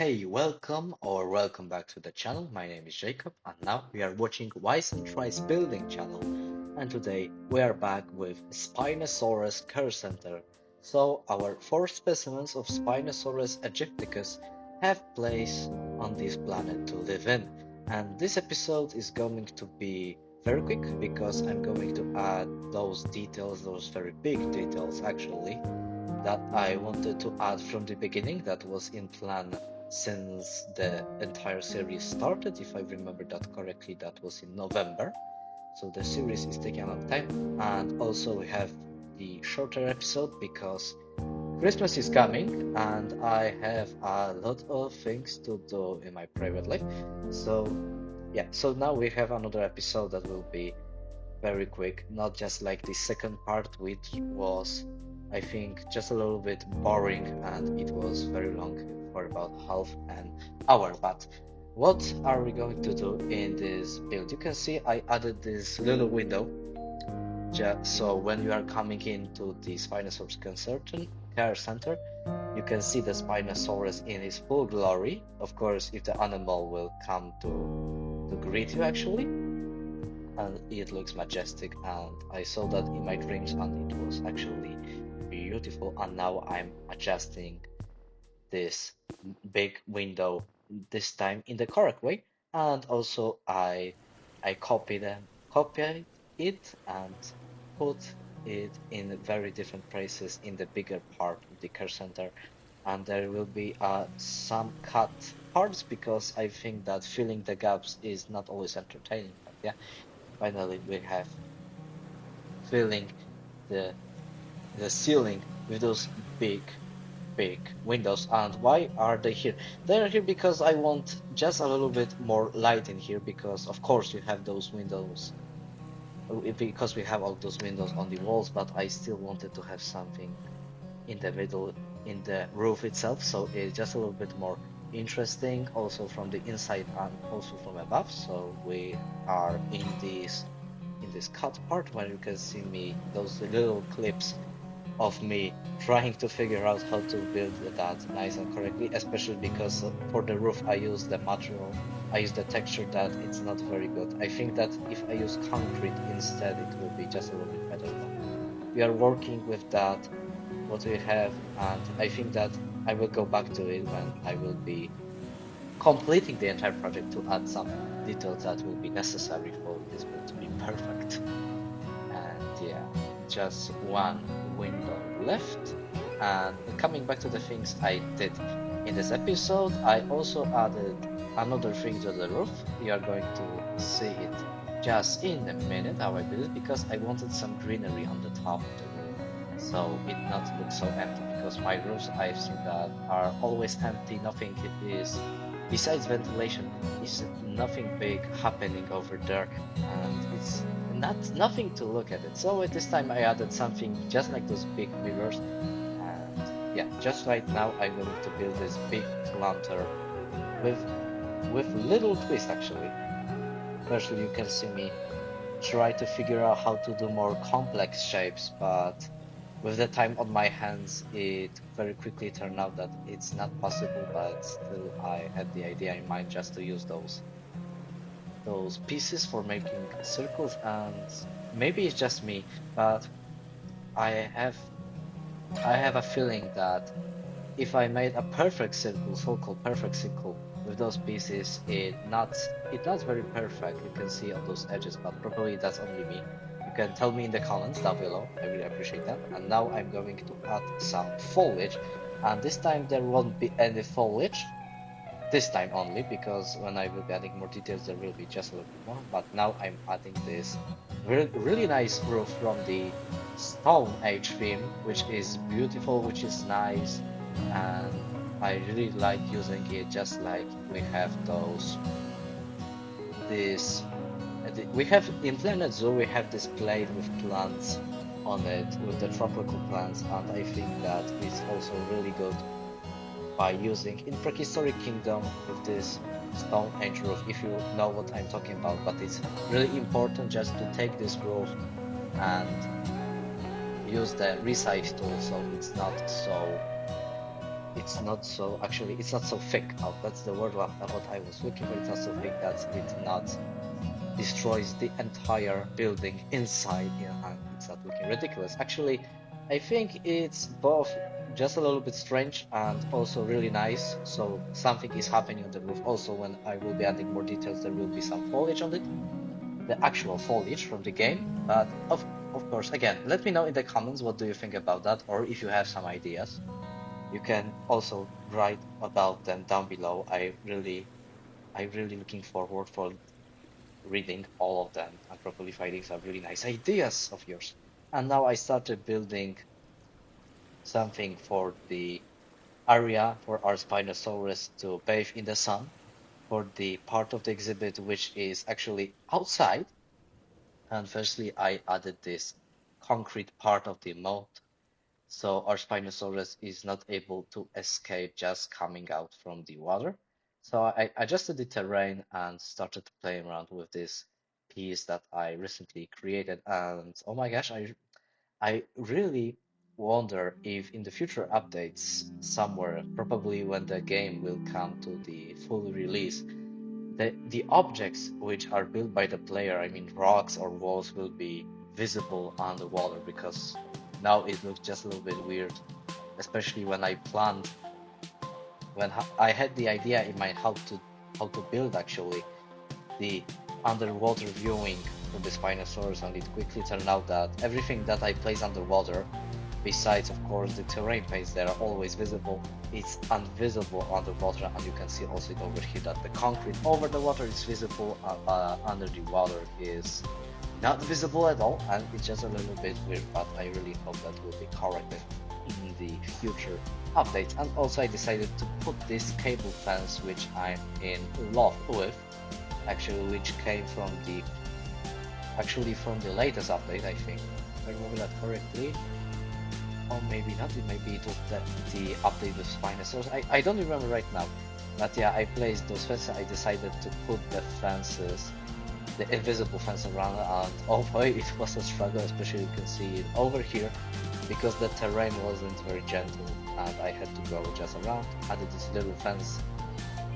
Hey, welcome back to the channel. My name is Jacob, and now we are watching Wise and Tries Building channel. And today we are back with Spinosaurus Care Center. So our four specimens of Spinosaurus aegypticus have place on this planet to live in. And this episode is going to be very quick because I'm going to add those details, those very big details actually, that I wanted to add from the beginning that was in plan since the entire series started. If I remember that correctly, that was in November. So the series is taking a long time. And also we have the shorter episode because Christmas is coming and I have a lot of things to do in my private life. So yeah, so now we have another episode that will be very quick, not just like the second part, which was, I think, just a little bit boring and it was very long for about half an hour. But what are we going to do in this build? You can see I added this little window just so when you are coming into the Spinosaurus Care Center, you can see the Spinosaurus in his full glory. Of course, if the animal will come to greet you actually, and it looks majestic, and I saw that in my dreams and it was actually beautiful. And now I'm adjusting this big window, this time in the correct way, and also I copied it and put it in very different places in the bigger part of the care center, and there will be some cut parts because I think that filling the gaps is not always entertaining. But yeah, finally we have filling the ceiling with those big windows. And why are they here? They are here because I want just a little bit more light in here, because of course you have those windows, because we have all those windows on the walls, but I still wanted to have something in the middle, in the roof itself, so it's just a little bit more interesting also from the inside and also from above. So we are in this cut part where you can see me, those little clips of me trying to figure out how to build that nice and correctly, especially because for the roof I use the material, I use the texture that it's not very good. I think that if I use concrete instead, it will be just a little bit better. But we are working with that, what we have, and I think that I will go back to it when I will be completing the entire project to add some details that will be necessary for this build to be perfect. And yeah, just one window left. And coming back to the things I did in this episode, I also added another thing to the roof. You are going to see it just in a minute how I did it, because I wanted some greenery on the top of the roof so it not look so empty, because my roofs I've seen that are always empty. Nothing is, besides ventilation, is nothing big happening over there, and it's nothing to look at it. So at this time I added something just like those big mirrors, and yeah, just right now I'm going to build this big lantern with little twist actually. Firstly, you can see me try to figure out how to do more complex shapes, but with the time on my hands, it very quickly turned out that it's not possible, but still I had the idea in mind just to use those pieces for making circles. And maybe it's just me, but I have a feeling that if I made a perfect circle, so-called perfect circle with those pieces, it's not very perfect. You can see all those edges, but probably that's only me. You can tell me in the comments down below. I really appreciate that. And now I'm going to add some foliage, and this time there won't be any foliage. This time only, because when I will be adding more details there will be just a little bit more. But now I'm adding this really nice roof from the Stone Age theme, which is beautiful, which is nice, and I really like using it. Just like we have this we have in Planet Zoo, we have this plate with plants on it, with the tropical plants, and I think that is also really good by using in Prehistoric Kingdom with this Stone Age roof, if you know what I'm talking about. But it's really important just to take this roof and use the resize tool so it's not so it's not so actually it's not so thick. Oh, that's the word what I was looking for. It's not so thick that it not destroys the entire building inside, and it's not looking ridiculous. Actually, I think it's both just a little bit strange and also really nice. So something is happening on the roof. Also, when I will be adding more details, there will be some foliage on it, the actual foliage from the game. But of course, again, let me know in the comments what do you think about that, or if you have some ideas, you can also write about them down below. I really looking forward for reading all of them and probably finding some really nice ideas of yours. And now I started building something for the area for our Spinosaurus to bathe in the sun for the part of the exhibit which is actually outside. And firstly, I added this concrete part of the moat so our Spinosaurus is not able to escape just coming out from the water. So I adjusted the terrain and started playing around with this piece that I recently created. And oh my gosh, I really wonder if in the future updates somewhere, probably when the game will come to the full release, the objects which are built by the player, I mean rocks or walls, will be visible underwater because now it looks just a little bit weird, especially when I planned when I had the idea in mind how to build actually the underwater viewing for the Spinosaurus, and it quickly turned out that everything that I place underwater, besides of course the terrain paints that are always visible, it's invisible underwater, and you can see also it over here that the concrete over the water is visible, under the water is not visible at all, and it's just a little bit weird, but I really hope that will be corrected in the future updates. And also I decided to put this cable fence which I'm in love with, actually, which came from the from the latest update, I think, if I remember that correctly. Or maybe not, maybe it was the update with Spinosaurus. I don't remember right now. But yeah, I placed those fences. I decided to put the fences, the invisible fence around, and oh boy, it was a struggle, especially you can see it over here, because the terrain wasn't very gentle, and I had to go just around, added this little fence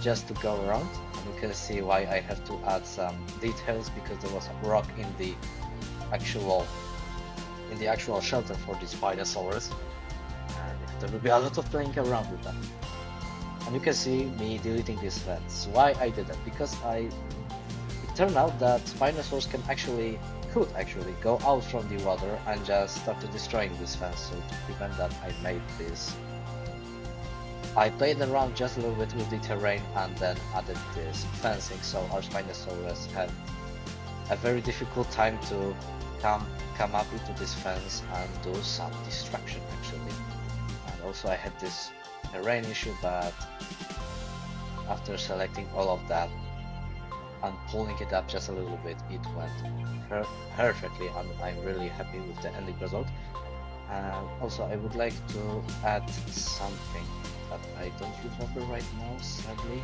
just to go around, and you can see why I have to add some details, because there was a rock actual in the actual shelter for the Spinosaurus, and there will be a lot of playing around with that. And you can see me deleting this fence. Why I did that? Because it turned out that Spinosaurus could actually go out from the water and just start destroying this fence. So to prevent that, I played around just a little bit with the terrain and then added this fencing. So our Spinosaurus had a very difficult time to come up into this fence and do some destruction actually. And also I had this terrain issue, but after selecting all of that and pulling it up just a little bit, it went perfectly, and I'm really happy with the ending result. And also I would like to add something that I don't remember right now, sadly.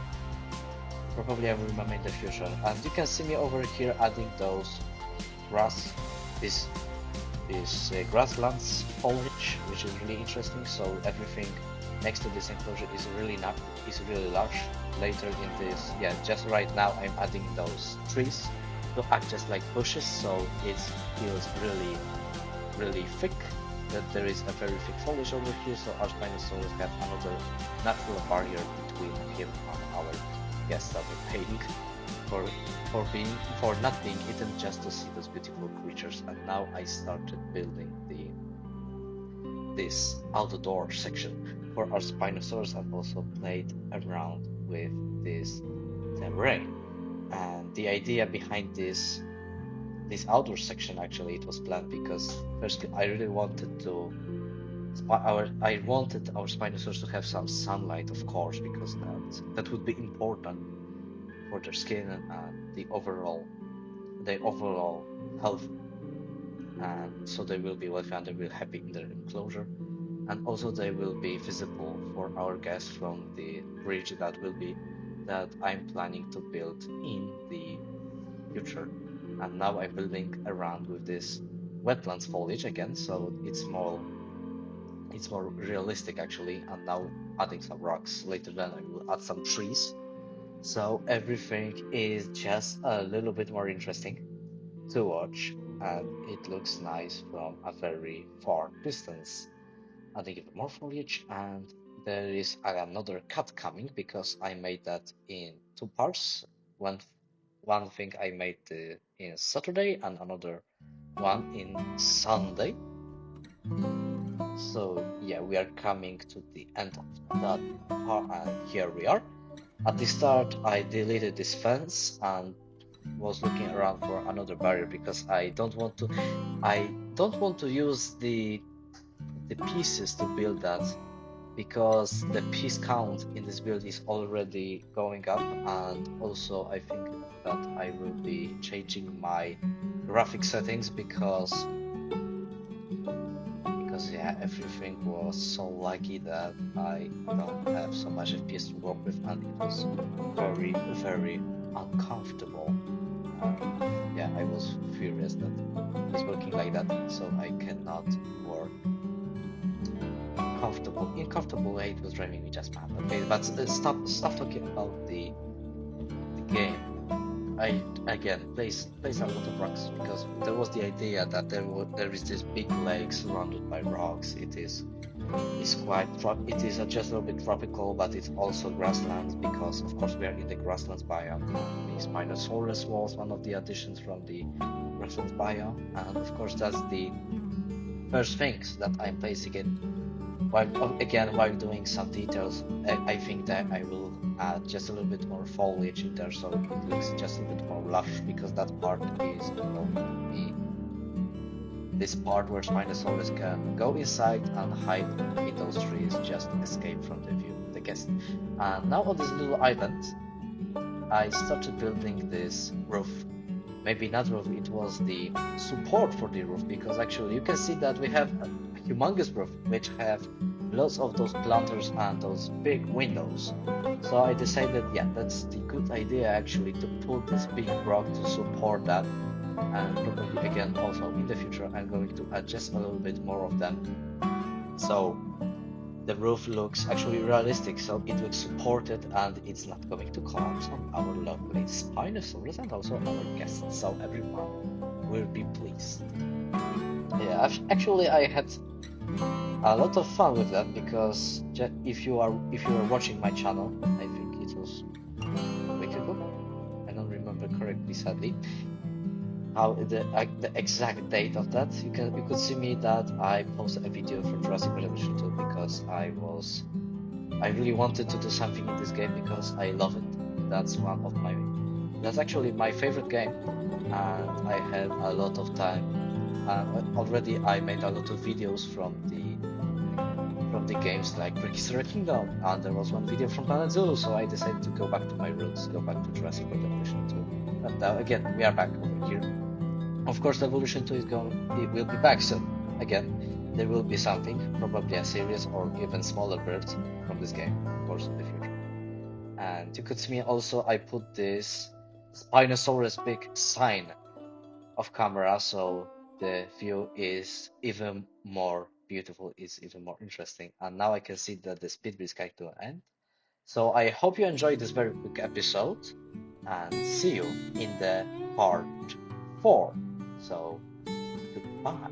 Probably I will remember in the future. And you can see me over here adding those grass, this grasslands foliage, which is really interesting. So everything next to this enclosure is really large. Later in this, yeah, just right now I'm adding those trees to act just like bushes, so it feels really thick. That there is a very thick foliage over here, so our Spinosaurus have another natural barrier between him and our guests that are paying for not being eaten, just to see those beautiful creatures. And now I started building this outdoor section for our Spinosaurus, and also played around with this terrain. And the idea behind this outdoor section, actually, it was planned because firstly I really wanted our Spinosaurus to have some sunlight, of course, because that would be important for their skin and the overall health, and so they will be well and they will happy in their enclosure, and also they will be visible for our guests from the bridge that I'm planning to build in the future. And now I'm building around with this wetlands foliage again, so it's more realistic actually. And now adding some rocks. Later then I will add some trees. So everything is just a little bit more interesting to watch, and it looks nice from a very far distance. Adding even more foliage, and there is another cut coming because I made that in two parts. One one thing I made in Saturday and another one in Sunday. So yeah, we are coming to the end of that part, and here we are. At the start, I deleted this fence and was looking around for another barrier because I don't want to use the pieces to build that, because the piece count in this build is already going up, and also I think that I will be changing my graphic settings because yeah, everything was so laggy that I don't have so much FPS to work with, and it was very uncomfortable. And yeah, I was furious that it's working like that, so I cannot work comfortable. In comfortable way, it was driving me just mad. Okay, but stop talking about the game. I again place a lot of rocks because there was the idea that there is this big lake surrounded by rocks. It is just a little bit tropical, but it's also grasslands because of course we are in the grasslands biome. The Spinosaurus was one of the additions from the grasslands biome, and of course that's the first things that I'm placing in. While doing some details, I think that I will add just a little bit more foliage in there so it looks just a little bit more lush, because that part is going to be this part where Spinosaurus can go inside and hide in those trees, just escape from the view, the guest. And now on this little island, I started building this roof. Maybe not roof, it was the support for the roof, because actually you can see that we have a humongous roof which have lots of those planters and those big windows. So I decided, yeah, that's the good idea actually, to put this big rock to support that. And probably again also in the future I'm going to add just a little bit more of them, so the roof looks actually realistic, so it looks supported and it's not going to collapse on our lovely Spinosaurus and also our guests, so everyone will be pleased. Yeah, actually I had a lot of fun with that, because if you are watching my channel, I think it was a week ago, I don't remember correctly sadly how the exact date of that. You could see me that I posted a video for Jurassic Revolution 2 because I really wanted to do something in this game because I love it. That's actually my favorite game, and I had a lot of time. Already I made a lot of videos from the games like Prehistoric Kingdom, and there was one video from Planet Zoo, so I decided to go back to my roots, go back to Jurassic Revolution 2. And now again we are back over here. Of course, Evolution 2 it will be back soon. Again, there will be something, probably a series or even smaller birds from this game, of course, in the future. And you could see me also, I put this Spinosaurus big sign of camera, so the view is even more beautiful, is even more interesting. And now I can see that the SpeedBuild is coming to an end. So I hope you enjoyed this very quick episode, and see you in the part 4. So, goodbye.